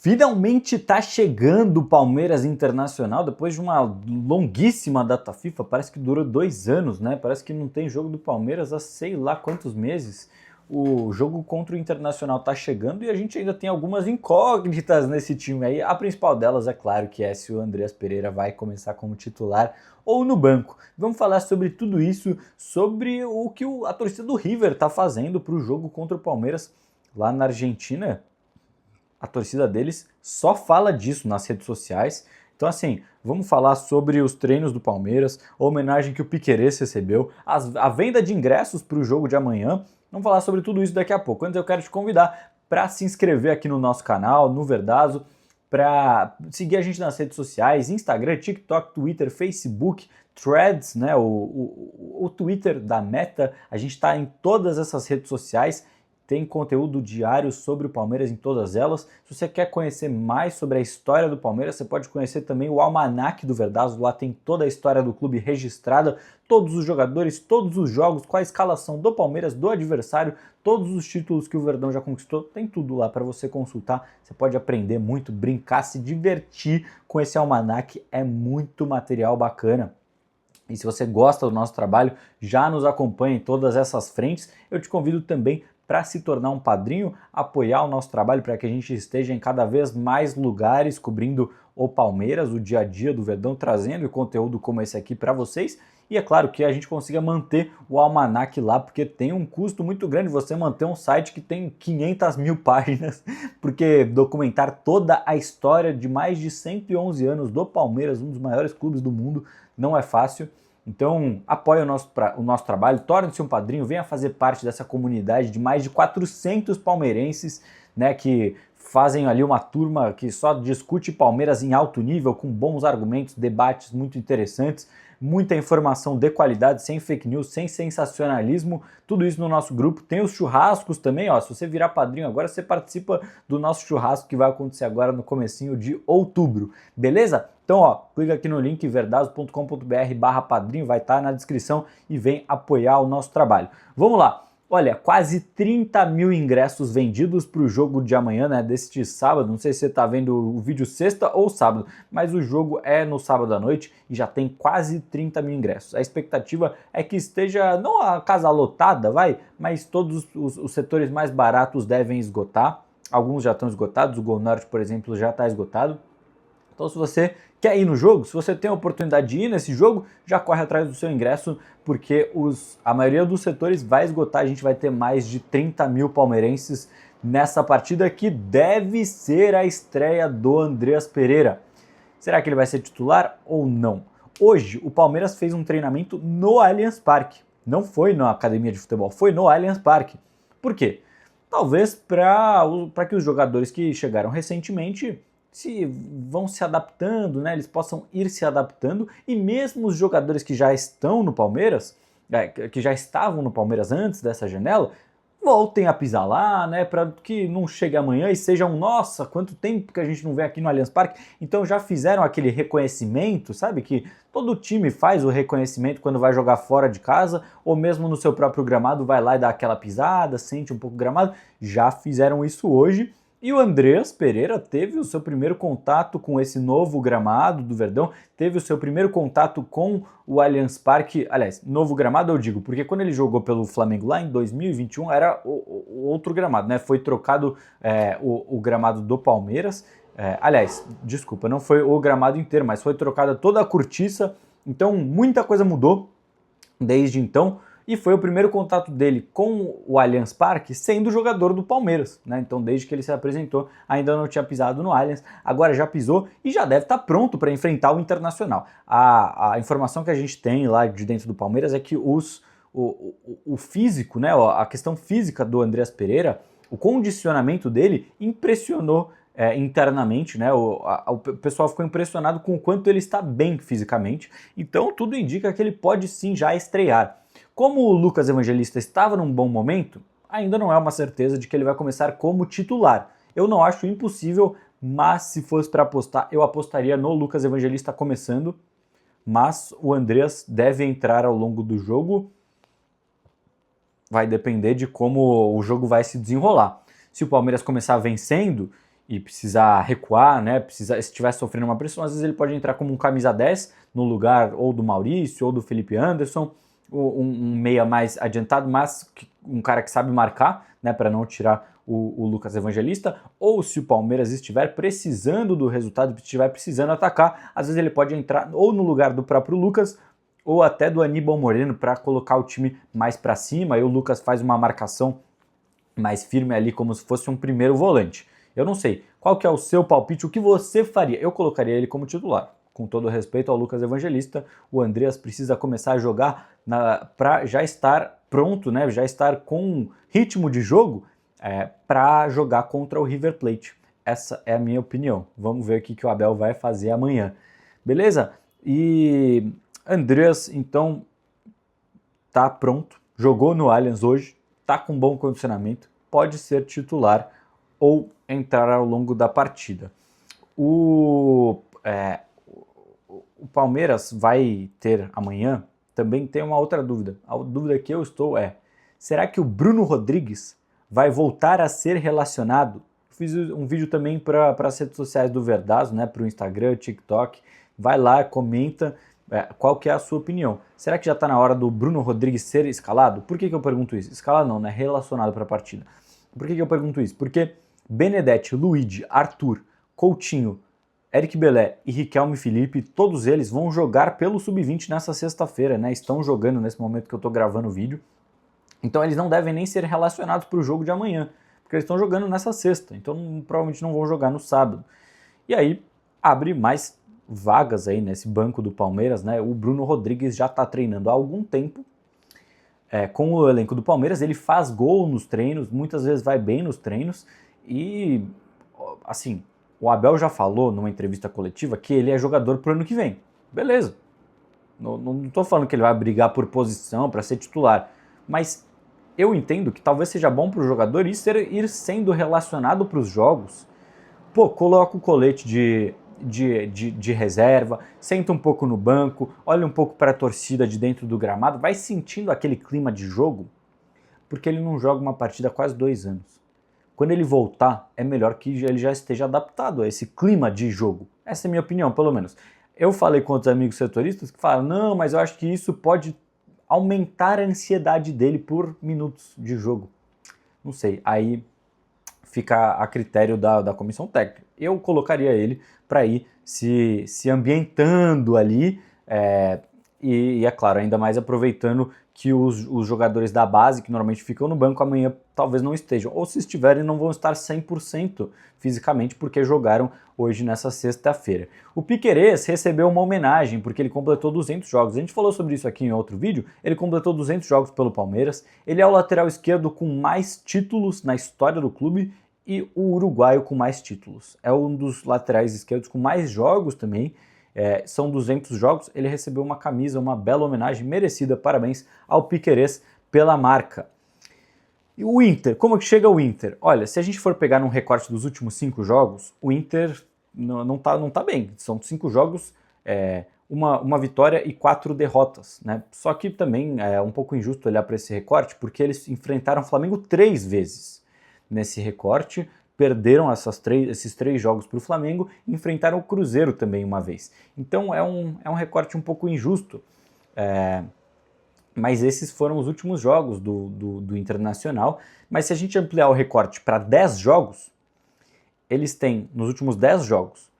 Finalmente tá chegando o Palmeiras Internacional, depois de uma longuíssima data FIFA, parece que durou 2 anos, né? Parece que não tem jogo do Palmeiras há sei lá quantos meses. O jogo contra o Internacional tá chegando e a gente ainda tem algumas incógnitas nesse time aí. A principal delas, é claro, que é se o Andreas Pereira vai começar como titular ou no banco. Vamos falar sobre tudo isso, sobre o que a torcida do River tá fazendo pro jogo contra o Palmeiras lá na Argentina. A torcida deles só fala disso nas redes sociais. Então, assim, vamos falar sobre os treinos do Palmeiras, a homenagem que o Piquerez recebeu, a venda de ingressos para o jogo de amanhã. Vamos falar sobre tudo isso daqui a pouco. Antes, eu quero te convidar para se inscrever aqui no nosso canal, no Verdazo, para seguir a gente nas redes sociais, Instagram, TikTok, Twitter, Facebook, Threads, né, o Twitter da Meta. A gente está em todas essas redes sociais. Tem conteúdo diário sobre o Palmeiras em todas elas. Se você quer conhecer mais sobre a história do Palmeiras, você pode conhecer também o Almanac do Verdazo. Lá tem toda a história do clube registrada, todos os jogadores, todos os jogos, qual a escalação do Palmeiras, do adversário, todos os títulos que o Verdão já conquistou. Tem tudo lá para você consultar. Você pode aprender muito, brincar, se divertir com esse Almanac. É muito material bacana. E se você gosta do nosso trabalho, já nos acompanha em todas essas frentes. Eu te convido também para se tornar um padrinho, apoiar o nosso trabalho para que a gente esteja em cada vez mais lugares cobrindo o Palmeiras, o dia a dia do Verdão, trazendo conteúdo como esse aqui para vocês. E é claro que a gente consiga manter o Almanac lá, porque tem um custo muito grande você manter um site que tem 500 mil páginas, porque documentar toda a história de mais de 111 anos do Palmeiras, um dos maiores clubes do mundo, não é fácil. Então, apoie o nosso trabalho, torne-se um padrinho, venha fazer parte dessa comunidade de mais de 400 palmeirenses, né, que fazem ali uma turma que só discute Palmeiras em alto nível, com bons argumentos, debates muito interessantes, muita informação de qualidade, sem fake news, sem sensacionalismo, tudo isso no nosso grupo. Tem os churrascos também, ó, se você virar padrinho agora, você participa do nosso churrasco que vai acontecer agora no comecinho de outubro, beleza? Então, ó, clica aqui no link verdazo.com.br/padrinho, vai estar na descrição e vem apoiar o nosso trabalho. Vamos lá. Olha, quase 30 mil ingressos vendidos para o jogo de amanhã, né, deste sábado. Não sei se você está vendo o vídeo sexta ou sábado, mas o jogo é no sábado à noite e já tem quase 30 mil ingressos. A expectativa é que esteja, não a casa lotada, mas todos os setores mais baratos devem esgotar. Alguns já estão esgotados, o Gol Norte, por exemplo, já está esgotado. Então, se você quer ir no jogo, se você tem a oportunidade de ir nesse jogo, já corre atrás do seu ingresso, porque a maioria dos setores vai esgotar. A gente vai ter mais de 30 mil palmeirenses nessa partida, que deve ser a estreia do Andreas Pereira. Será que ele vai ser titular ou não? Hoje, o Palmeiras fez um treinamento no Allianz Parque. Não foi na academia de futebol, foi no Allianz Parque. Por quê? Talvez para que os jogadores que chegaram recentemente vão se adaptando, né? Eles possam ir se adaptando, e mesmo os jogadores que já estão no Palmeiras, que já estavam no Palmeiras antes dessa janela, voltem a pisar lá, né? Para que não chegue amanhã e sejam, nossa, quanto tempo que a gente não vê aqui no Allianz Parque. Então já fizeram aquele reconhecimento, sabe? Que todo time faz o reconhecimento quando vai jogar fora de casa, ou mesmo no seu próprio gramado, vai lá e dá aquela pisada, sente um pouco o gramado. Já fizeram isso hoje. E o Andreas Pereira teve o seu primeiro contato com esse novo gramado do Verdão, teve o seu primeiro contato com o Allianz Parque. Aliás, novo gramado eu digo, porque quando ele jogou pelo Flamengo lá em 2021 era o outro gramado, né? Foi trocado o gramado do Palmeiras. Aliás, desculpa, não foi o gramado inteiro, mas foi trocada toda a cortiça. Então, muita coisa mudou desde então. E foi o primeiro contato dele com o Allianz Parque sendo jogador do Palmeiras, né? Então, desde que ele se apresentou, ainda não tinha pisado no Allianz, agora já pisou e já deve estar pronto para enfrentar o Internacional. A informação que a gente tem lá de dentro do Palmeiras é que o físico, né, a questão física do Andreas Pereira, o condicionamento dele impressionou internamente, né? O pessoal ficou impressionado com o quanto ele está bem fisicamente, então tudo indica que ele pode sim já estrear. Como o Lucas Evangelista estava num bom momento, ainda não é uma certeza de que ele vai começar como titular. Eu não acho impossível, mas se fosse para apostar, eu apostaria no Lucas Evangelista começando, mas o Andreas deve entrar ao longo do jogo. Vai depender de como o jogo vai se desenrolar. Se o Palmeiras começar vencendo e precisar recuar, né? Se estiver sofrendo uma pressão, às vezes ele pode entrar como um camisa 10 no lugar ou do Maurício ou do Felipe Anderson, um meia mais adiantado, mas um cara que sabe marcar, né? Para não tirar o Lucas Evangelista, ou se o Palmeiras estiver precisando do resultado, estiver precisando atacar, às vezes ele pode entrar ou no lugar do próprio Lucas ou até do Aníbal Moreno para colocar o time mais para cima, e o Lucas faz uma marcação mais firme ali como se fosse um primeiro volante. Eu não sei, qual que é o seu palpite, o que você faria? Eu colocaria ele como titular. Com todo respeito ao Lucas Evangelista, o Andreas precisa começar a jogar para já estar pronto, né? Já estar com ritmo de jogo para jogar contra o River Plate. Essa é a minha opinião. Vamos ver o que o Abel vai fazer amanhã. Beleza? E Andreas, então, tá pronto. Jogou no Allianz hoje, tá com bom condicionamento, pode ser titular ou entrar ao longo da partida. O Palmeiras vai ter amanhã, também tem uma outra dúvida. A dúvida que eu estou será que o Bruno Rodrigues vai voltar a ser relacionado? Fiz um vídeo também para as redes sociais do Verdazo, né, para o Instagram, TikTok. Vai lá, comenta qual que é a sua opinião. Será que já está na hora do Bruno Rodrigues ser escalado? Por que eu pergunto isso? Escalado não, né? Relacionado para a partida. Por que eu pergunto isso? Porque Benedetti, Luigi, Arthur, Coutinho, Eric Belé e Riquelme Felipe, todos eles vão jogar pelo Sub-20 nessa sexta-feira, né? Estão jogando nesse momento que eu estou gravando o vídeo. Então eles não devem nem ser relacionados para o jogo de amanhã, porque eles estão jogando nessa sexta, então provavelmente não vão jogar no sábado. E aí abre mais vagas aí nesse banco do Palmeiras, né? O Bruno Rodrigues já está treinando há algum tempo com o elenco do Palmeiras, ele faz gol nos treinos, muitas vezes vai bem nos treinos e, assim, o Abel já falou numa entrevista coletiva que ele é jogador pro ano que vem. Beleza, não estou falando que ele vai brigar por posição para ser titular, mas eu entendo que talvez seja bom para o jogador ir sendo relacionado para os jogos. Pô, coloca o colete de reserva, senta um pouco no banco, olha um pouco para a torcida de dentro do gramado, vai sentindo aquele clima de jogo, porque ele não joga uma partida há quase 2 anos. Quando ele voltar, é melhor que ele já esteja adaptado a esse clima de jogo. Essa é a minha opinião, pelo menos. Eu falei com outros amigos setoristas que falaram, não, mas eu acho que isso pode aumentar a ansiedade dele por minutos de jogo. Não sei, aí fica a critério da comissão técnica. Eu colocaria ele para ir se ambientando ali e, é claro, ainda mais aproveitando que os jogadores da base, que normalmente ficam no banco, amanhã talvez não estejam. Ou se estiverem, não vão estar 100% fisicamente, porque jogaram hoje nessa sexta-feira. O Piquerez recebeu uma homenagem, porque ele completou 200 jogos. A gente falou sobre isso aqui em outro vídeo. Ele completou 200 jogos pelo Palmeiras. Ele é o lateral esquerdo com mais títulos na história do clube e o uruguaio com mais títulos. É um dos laterais esquerdos com mais jogos também. São 200 jogos, ele recebeu uma camisa, uma bela homenagem merecida, parabéns ao Piquerez pela marca. E o Inter, como que chega o Inter? Olha, se a gente for pegar num recorte dos últimos 5 jogos, o Inter não tá bem, são 5 jogos, uma vitória e 4 derrotas, né? Só que também é um pouco injusto olhar para esse recorte, porque eles enfrentaram o Flamengo 3 vezes nesse recorte, perderam esses 3 jogos para o Flamengo e enfrentaram o Cruzeiro também uma vez. Então é um recorte um pouco injusto, mas esses foram os últimos jogos do Internacional. Mas se a gente ampliar o recorte para 10 jogos, eles têm, nos últimos 10 jogos,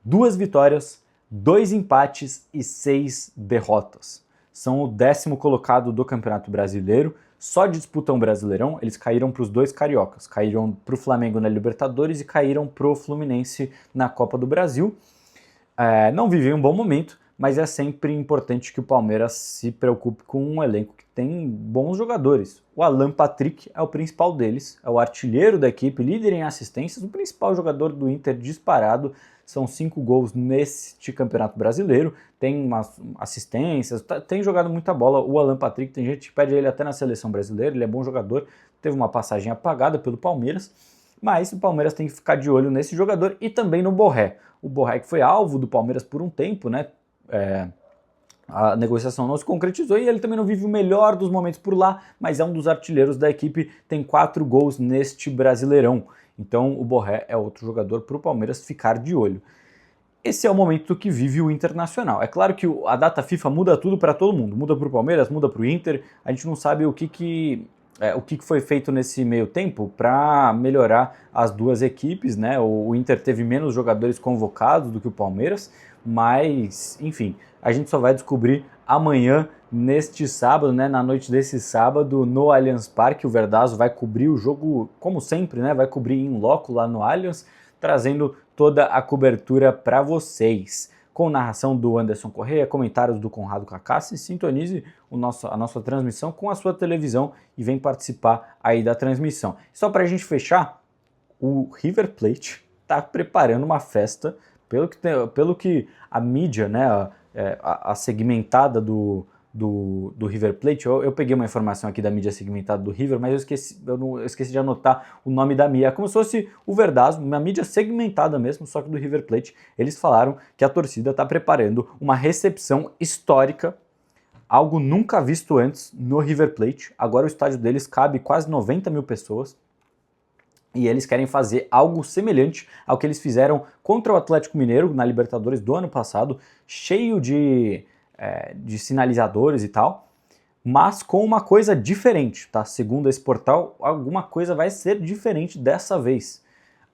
2 vitórias, 2 empates e 6 derrotas. São o 10º colocado do Campeonato Brasileiro. Só disputam o Brasileirão, eles caíram para os 2 cariocas, caíram para o Flamengo na Libertadores e caíram para o Fluminense na Copa do Brasil. Não vivem um bom momento, mas é sempre importante que o Palmeiras se preocupe com um elenco que tem bons jogadores. O Alan Patrick é o principal deles, é o artilheiro da equipe, líder em assistências, o principal jogador do Inter disparado. São 5 gols neste Campeonato Brasileiro, tem umas assistências, tem jogado muita bola. O Alan Patrick, tem gente que pede ele até na seleção brasileira, ele é bom jogador, teve uma passagem apagada pelo Palmeiras, mas o Palmeiras tem que ficar de olho nesse jogador e também no Borré. O Borré que foi alvo do Palmeiras por um tempo, né? a negociação não se concretizou e ele também não vive o melhor dos momentos por lá, mas é um dos artilheiros da equipe, tem 4 gols neste Brasileirão. Então o Borré é outro jogador para o Palmeiras ficar de olho. Esse é o momento que vive o Internacional. É claro que a data FIFA muda tudo para todo mundo, muda para o Palmeiras, muda para o Inter, a gente não sabe o que foi feito nesse meio tempo para melhorar as duas equipes, né? O Inter teve menos jogadores convocados do que o Palmeiras, mas, enfim, a gente só vai descobrir amanhã, neste sábado, né? Na noite desse sábado, no Allianz Parque. O Verdazo vai cobrir o jogo, como sempre, né? Vai cobrir em loco lá no Allianz, trazendo toda a cobertura para vocês. Com narração do Anderson Correia, comentários do Conrado Cacassi. Sintonize a nossa transmissão com a sua televisão e vem participar aí da transmissão. Só para a gente fechar, o River Plate está preparando uma festa, pelo que a mídia, né, a segmentada do River Plate, eu peguei uma informação aqui da mídia segmentada do River, mas eu esqueci de anotar o nome da mídia. É como se fosse o Verdazo, uma mídia segmentada mesmo, só que do River Plate. Eles falaram que a torcida está preparando uma recepção histórica, algo nunca visto antes no River Plate. Agora o estádio deles cabe quase 90 mil pessoas. E eles querem fazer algo semelhante ao que eles fizeram contra o Atlético Mineiro na Libertadores do ano passado, cheio de sinalizadores e tal, mas com uma coisa diferente, tá? Segundo esse portal, alguma coisa vai ser diferente dessa vez.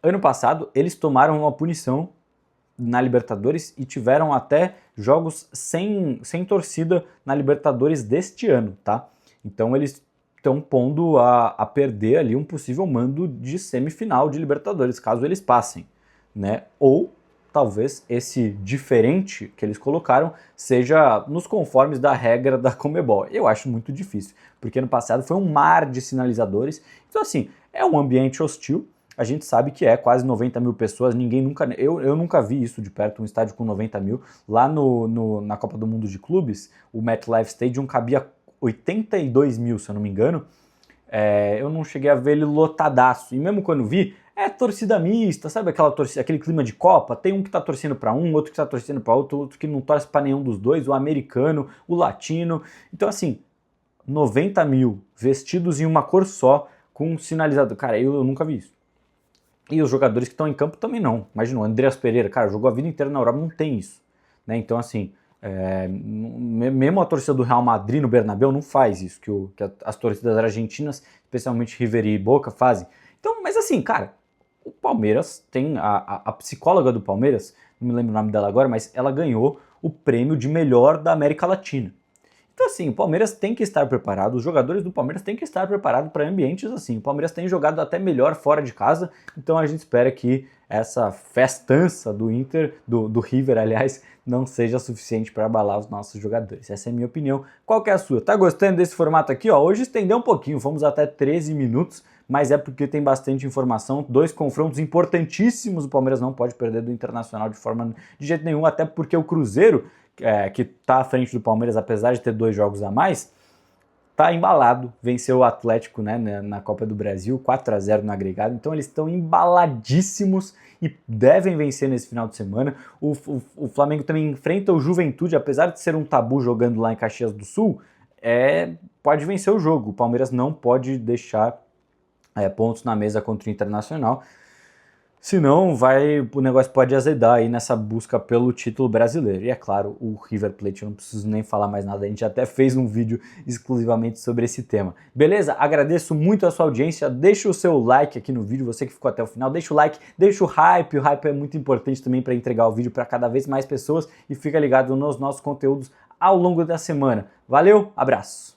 Ano passado, eles tomaram uma punição na Libertadores e tiveram até jogos sem torcida na Libertadores deste ano, tá? Então eles estão pondo a perder ali um possível mando de semifinal de Libertadores, caso eles passem, né? Ou talvez esse diferente que eles colocaram seja nos conformes da regra da Conmebol. Eu acho muito difícil, porque no passado foi um mar de sinalizadores. Então, assim, é um ambiente hostil. A gente sabe que é quase 90 mil pessoas. Eu nunca vi isso de perto, um estádio com 90 mil. Lá na Copa do Mundo de Clubes, o MetLife Stadium cabia 82 mil, se eu não me engano. Eu não cheguei a ver ele lotadaço. E mesmo quando vi, é torcida mista, sabe aquele clima de Copa? Tem um que tá torcendo para um, outro que tá torcendo para outro que não torce para nenhum dos dois, o americano, o latino. Então, assim, 90 mil vestidos em uma cor só, com um sinalizador. Cara, eu nunca vi isso. E os jogadores que estão em campo também não. Imagina, o Andreas Pereira, cara, jogou a vida inteira na Europa, não tem isso. Né? Então, assim, mesmo a torcida do Real Madrid no Bernabéu não faz isso, que as torcidas argentinas, especialmente River e Boca, fazem. Então, mas assim, cara, o Palmeiras tem a psicóloga do Palmeiras, não me lembro o nome dela agora, mas ela ganhou o prêmio de melhor da América Latina. Então assim, o Palmeiras tem que estar preparado, os jogadores do Palmeiras têm que estar preparados para ambientes assim. O Palmeiras tem jogado até melhor fora de casa, então a gente espera que essa festança do Inter, do River, aliás, não seja suficiente para abalar os nossos jogadores. Essa é a minha opinião. Qual que é a sua? Tá gostando desse formato aqui? Ó, hoje estendeu um pouquinho, fomos até 13 minutos, mas é porque tem bastante informação, 2 confrontos importantíssimos, o Palmeiras não pode perder do Internacional de jeito nenhum, até porque o Cruzeiro, que está à frente do Palmeiras, apesar de ter 2 jogos a mais, está embalado, venceu o Atlético, né, na Copa do Brasil, 4-0 no agregado, então eles estão embaladíssimos e devem vencer nesse final de semana. O Flamengo também enfrenta o Juventude, apesar de ser um tabu jogando lá em Caxias do Sul, pode vencer o jogo. O Palmeiras não pode deixar pontos na mesa contra o Internacional, senão o negócio pode azedar aí nessa busca pelo título brasileiro. E é claro, o River Plate, eu não preciso nem falar mais nada, a gente até fez um vídeo exclusivamente sobre esse tema. Beleza? Agradeço muito a sua audiência, deixa o seu like aqui no vídeo, você que ficou até o final, deixa o like, deixa o hype é muito importante também para entregar o vídeo para cada vez mais pessoas e fica ligado nos nossos conteúdos ao longo da semana. Valeu, abraço!